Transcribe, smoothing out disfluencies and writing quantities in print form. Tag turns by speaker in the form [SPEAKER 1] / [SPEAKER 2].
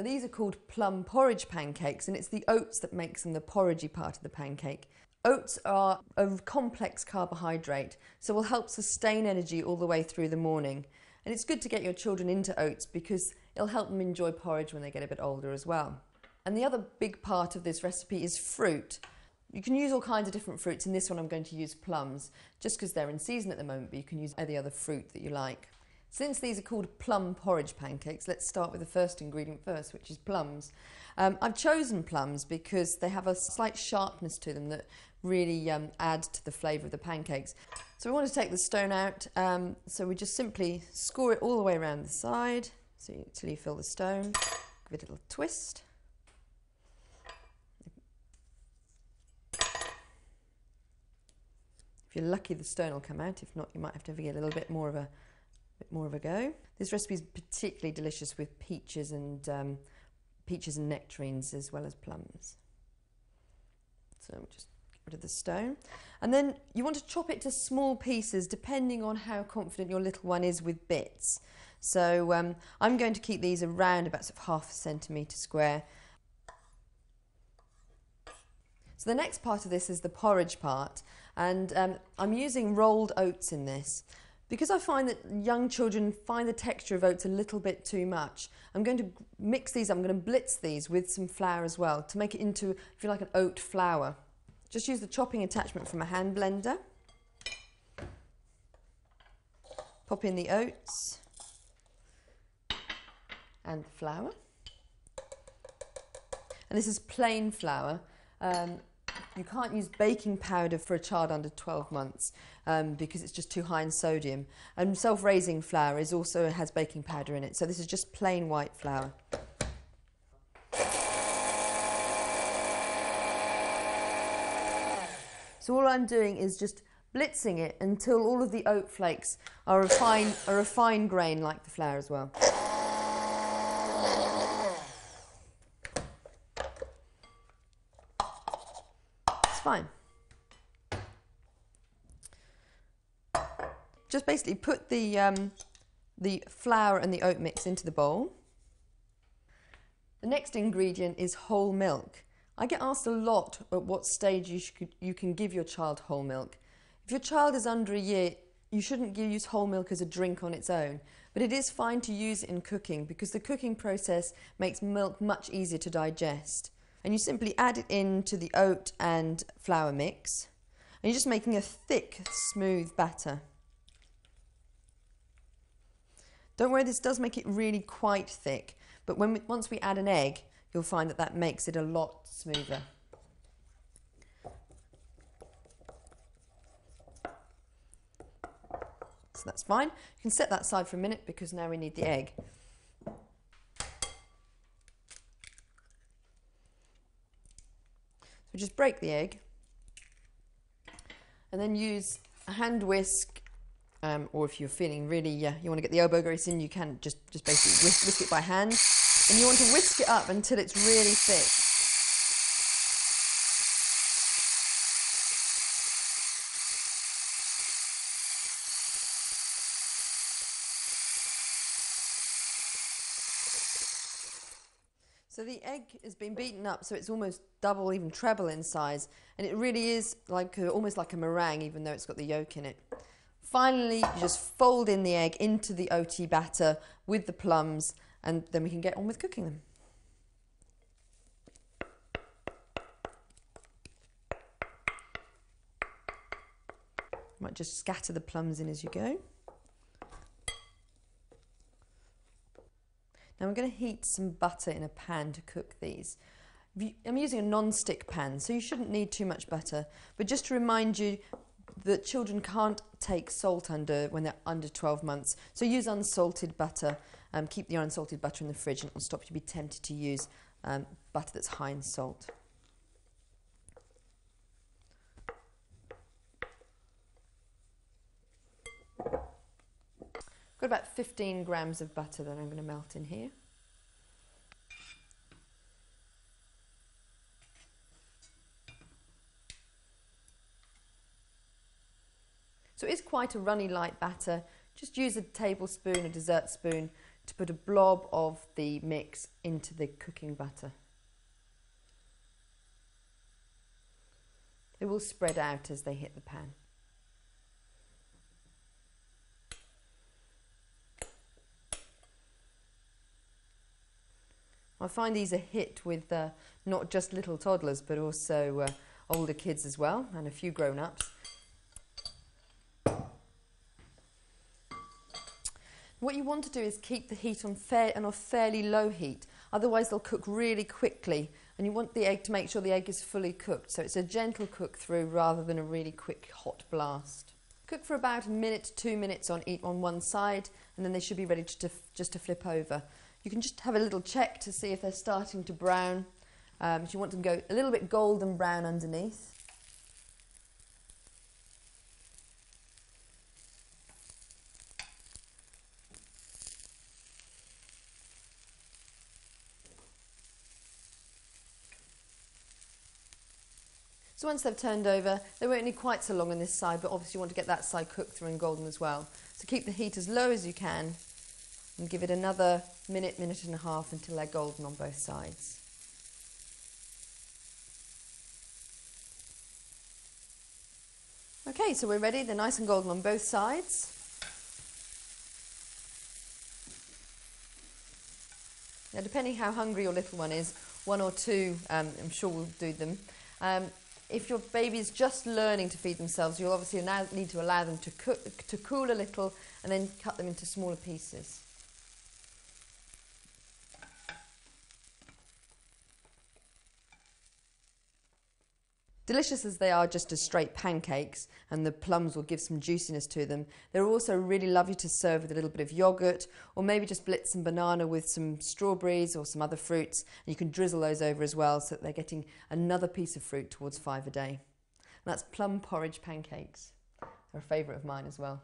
[SPEAKER 1] Now these are called plum porridge pancakes, and it's the oats that makes them the porridgey part of the pancake. Oats are a complex carbohydrate, so will help sustain energy all the way through the morning. And it's good to get your children into oats because it'll help them enjoy porridge when they get a bit older as well. And the other big part of this recipe is fruit. You can use all kinds of different fruits. In this one I'm going to use plums, just because they're in season at the moment, but you can use any other fruit that you like. Since these are called plum porridge pancakes, let's start with the first ingredient first, which is plums. I've chosen plums because they have a slight sharpness to them that really add to the flavour of the pancakes. So we want to take the stone out, so we just simply score it all the way around the side until you fill the stone. Give it a little twist. If you're lucky, the stone will come out. If not, you might have to give it a little bit more of a go. This recipe is particularly delicious with peaches and nectarines as well as plums. So we'll just get rid of the stone. And then you want to chop it to small pieces depending on how confident your little one is with bits. So I'm going to keep these around about sort of 1/2 centimetre square. So the next part of this is the porridge part, and I'm using rolled oats in this. Because I find that young children find the texture of oats a little bit too much, I'm going to mix these, I'm going to blitz these with some flour as well to make it into, if you like, an oat flour. Just use the chopping attachment from a hand blender. Pop in the oats and the flour. And this is plain flour. You can't use baking powder for a child under 12 months because it's just too high in sodium. And self-raising flour also has baking powder in it, so this is just plain white flour. So all I'm doing is just blitzing it until all of the oat flakes are a fine grain like the flour as well. Fine. Just basically put the flour and the oat mix into the bowl. The next ingredient is whole milk. I get asked a lot at what stage you can give your child whole milk. If your child is under a year, you shouldn't use whole milk as a drink on its own, but it is fine to use it in cooking because the cooking process makes milk much easier to digest. And you simply add it into the oat and flour mix, and you're just making a thick, smooth batter. Don't worry, this does make it really quite thick, but once we add an egg, you'll find that makes it a lot smoother. So that's fine. You can set that aside for a minute because now we need the egg. So just break the egg and then use a hand whisk, or if you're feeling really, you want to get the elbow grease in, you can just basically whisk it by hand. And you want to whisk it up until it's really thick. So the egg has been beaten up so it's almost double, even treble in size, and it really is almost like a meringue even though it's got the yolk in it. Finally, you just fold in the egg into the oaty batter with the plums, and then we can get on with cooking them. You might just scatter the plums in as you go. Now I'm going to heat some butter in a pan to cook these. I'm using a non-stick pan, so you shouldn't need too much butter. But just to remind you that children can't take salt when they're under 12 months. So use unsalted butter. Keep the unsalted butter in the fridge, and it will stop you to be tempted to use butter that's high in salt. Got about 15 grams of butter that I'm going to melt in here. So it's quite a runny light batter. Just use a tablespoon, a dessert spoon, to put a blob of the mix into the cooking butter. They will spread out as they hit the pan. I find these a hit with not just little toddlers but also older kids as well, and a few grown-ups. What you want to do is keep the heat on a fairly low heat, otherwise they'll cook really quickly, and you want the egg to make sure the egg is fully cooked, so it's a gentle cook through rather than a really quick hot blast. Cook for about 1 minute to 2 minutes on one side, and then they should be ready just to flip over. You can just have a little check to see if they're starting to brown. If you want them to go a little bit golden brown underneath. So once they've turned over, they won't need quite so long on this side, but obviously you want to get that side cooked through and golden as well. So keep the heat as low as you can and give it another minute, minute and a half until they're golden on both sides. Okay, so we're ready. They're nice and golden on both sides. Now, depending how hungry your little one is, 1 or 2, I'm sure will do them. If your baby is just learning to feed themselves, you'll obviously now need to allow them to cool a little and then cut them into smaller pieces. Delicious as they are just as straight pancakes, and the plums will give some juiciness to them, they're also really lovely to serve with a little bit of yoghurt, or maybe just blitz some banana with some strawberries or some other fruits, and you can drizzle those over as well so that they're getting another piece of fruit towards 5 a day. And that's plum porridge pancakes. They're a favourite of mine as well.